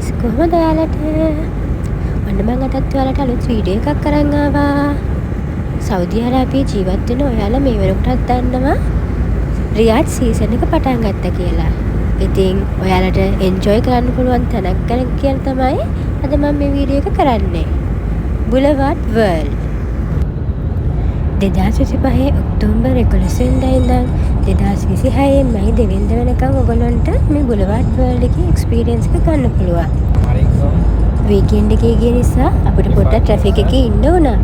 guys, කොහොමද ඔයාලට? ඔන්න මම අදත් ඔයාලට අලුත් වීඩියෝ එකක් අරන් ආවා. සෞදි අරාබියේ ජීවත් වෙන ඔයාලා මේ වෙනකොටත් දන්නවා රියාඩ් සීසන් එක පටන් ගත්තා කියලා. ඉතින් ඔයාලට එන්ජොයි කරන්න පුළුවන් තැනක් ගැන කියන තමයි අද මම මේ වීඩියෝ එක කරන්නේ. බුලවාඩ් වර්ල්ඩ් 2025 ඔක්තෝබර් 11 වෙනිදා ඉඳන් 2026 මයි 2 වෙනිදා වෙනකම් ඔයගොල්ලන්ට මේ බුලවාඩ් වර්ල්ඩ් එකේ එක්ස්පීරියන්ස් එක ගන්න පුළුවන්. වීකෙන්ඩ් එකේ ගිය නිසා අපිට පොඩ්ඩක් ට්‍රැෆික් එකේ ඉන්න වුණා.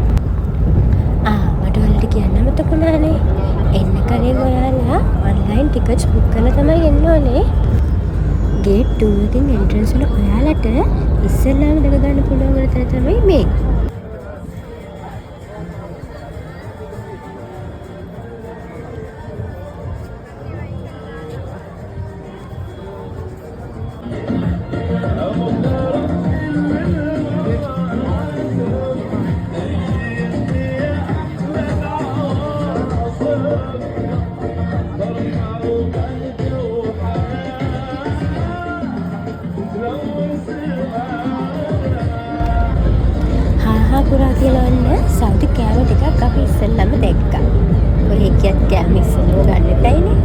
මට ඔයාලට කියන්න මතක වුණානේ. එන්න කලින් ඔයාලා ඔන්ලයින් ටිකට්ස් බුක් කරලා තමයි එන්න ඕනේ. ගේට් 2 එකෙන් එන්ට්‍රන්ස් වල ඔයාලට ඉස්සෙල්ලාම දැක ගන්න පුළුවන් වෙන තැන තමයි මේ. පුරා කියලා ඔන්න සෞදි කෑම ටිකක් අපි ඉස්සෙල්ලම දැක්කා. ඔය එකියත් කෑම ඉස්සෙල්ලම ගන්න එපයිනේ.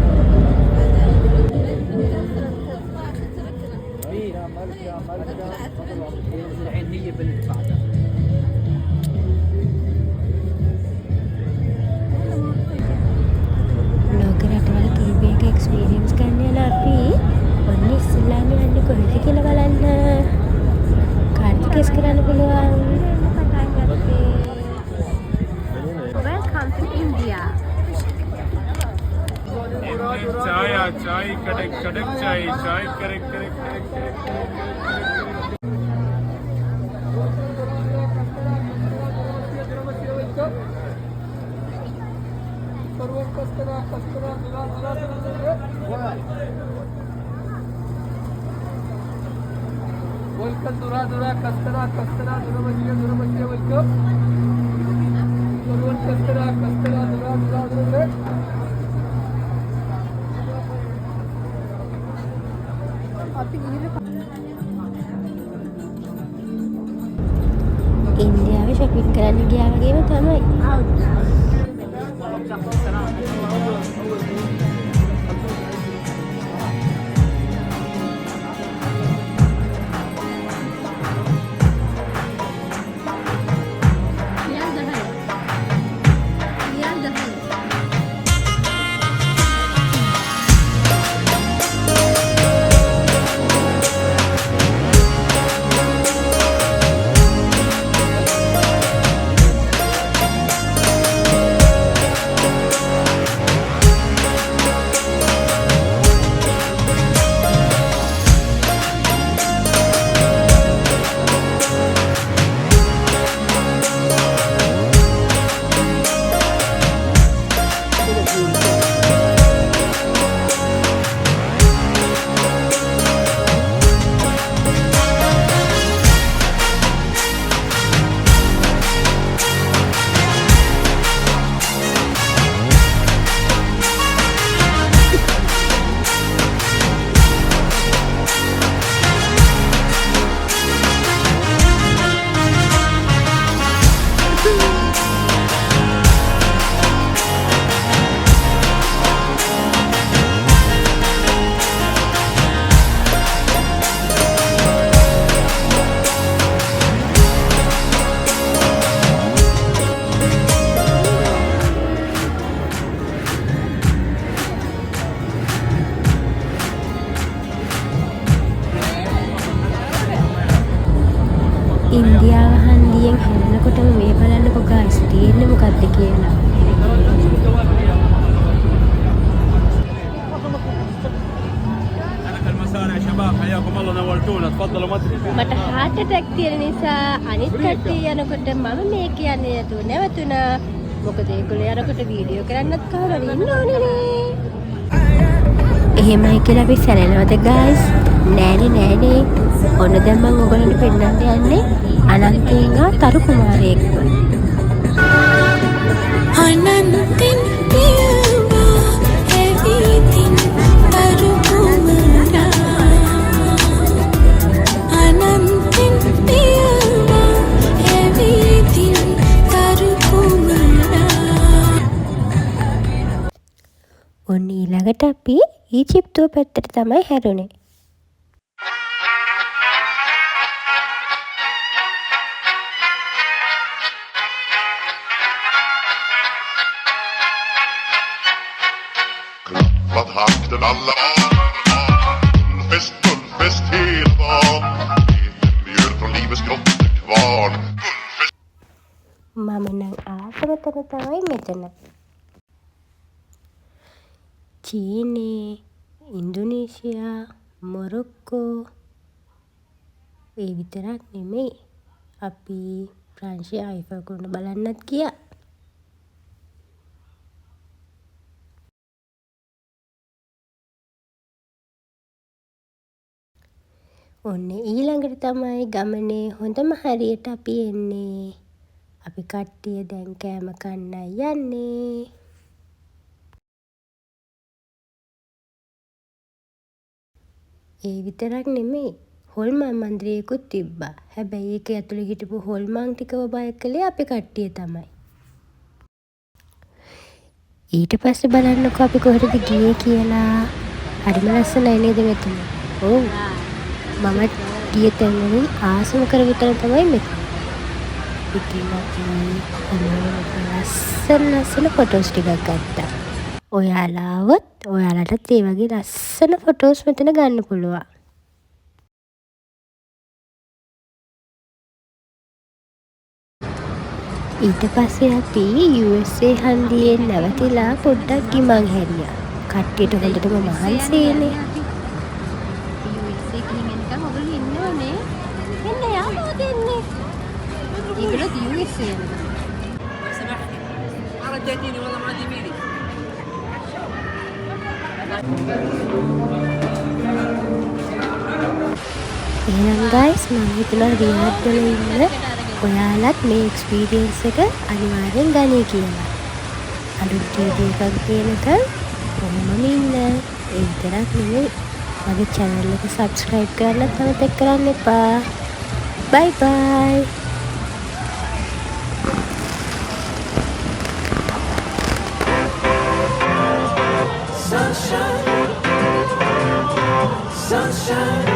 ලෝක රටවල් කීපයක එක්ස්පීරියන්ස් ගන්න යන අපි ඔන්න ඉස්සෙල්ලාම යන්නේ කොහෙද කියලා බලන්න. කාඩ් ටිකස් කරන්න පුළුවන්. चाय कड़क कड़क चाय करक करक करक welcome dura dura kastara dura bachhiya welcome kastara dura ඉන්දියාවේ shopping කරන්න ගියා වගේම තමයි. ඉන්දියාව හන්දියෙන් හැරෙනකොටම මේ බලන්නකො ගයිස් තියෙන්නේ මොකද්ද කියලා. මට heart attack තියෙන නිසා අනිත් කට්ටිය යනකොට මම මේ කියන්නේ නැතුව නැවතුණා. මොකද ඒගොල්ලෝ යනකොට වීඩියෝ කරන්නත් කවුරුහරි ඉන්න ඕනේනේ. එහෙමයි කියලා අපි සැලෙනවද ගයිස්? නෑනේ. ඔන්න දැන් මම ඔයගොල්ලන්ට පෙන්නන්න යන්නේ අනන්තේන්ගා තරු කුමාරයෙක්ව. අනන්තෙන් පියවා ඇවිදින් තරු කුමාරා ඊළඟට අපි ඊජිප්තුව පැත්තට තමයි හැරුණේ. Klappat hakten alla Fullfest hela dagen Mjöl från livets grottekvarn මම නම් ආසම තැන තමයි මෙතන. චීනේ, ඉන්දුනීසියා, මොරොක්කෝ ඒ විතරක් නෙමෙයි. අපි ප්‍රංශයේ අයිෆල් කුළුණ බලන්නත් ගියා. ඔන්න ඊළඟට තමයි ගමනේ හොඳම හරියට අපි එන්නේ. අපි කට්ටිය දැන් කෑම කන්නයි යන්නේ. ඒ විතරක් නෙමෙයි. හොල්මන් මන්දිරයකුත් තිබ්බා. හැබැයි ඒක ඇතුලේ හිටපු හොල්මන් ටිකව බය කළේ අපි කට්ටිය තමයි. ඊට පස්සේ බලන්නකෝ අපි කොහෙටද ගියේ කියලා. හරිම ලස්සනයි නේද මෙතන? ඔව්. මම ගිය තැන් වලින් ආසම කරපු තැන තමයි මෙතන. ඉතින් අපි ලස්සන ෆොටෝස් ටිකක් ගත්තා. ඔයාලා આવොත් ඔයාලටත් ඒ වගේ ලස්සන ෆොටෝස් මෙතන ගන්න පුළුවන්. ඊට පස්සේ අපි USA හන්දියේ නැවතිලා පොඩ්ඩක් ගිමන් හැරියා. කට්ටියට හොඳටම මහන්සියනේ. رجعتيني والله ما تجيبيني එහෙනම් guys මම හිතනවා රියාඩ් වල ඉන්න ඔයාලත් මේ එක්ස්පීරියන්ස් එක අනිවාර්යෙන් ගනී කියලා. අලුත් වීඩියෝ එකක් ගේනකම් කොහොමද ඉන්න? ඒ විතරක් නෙවෙයි මගේ channel එක subscribe කරන්න අමතක කරන්න එපා. bye bye. Sunshine, sunshine.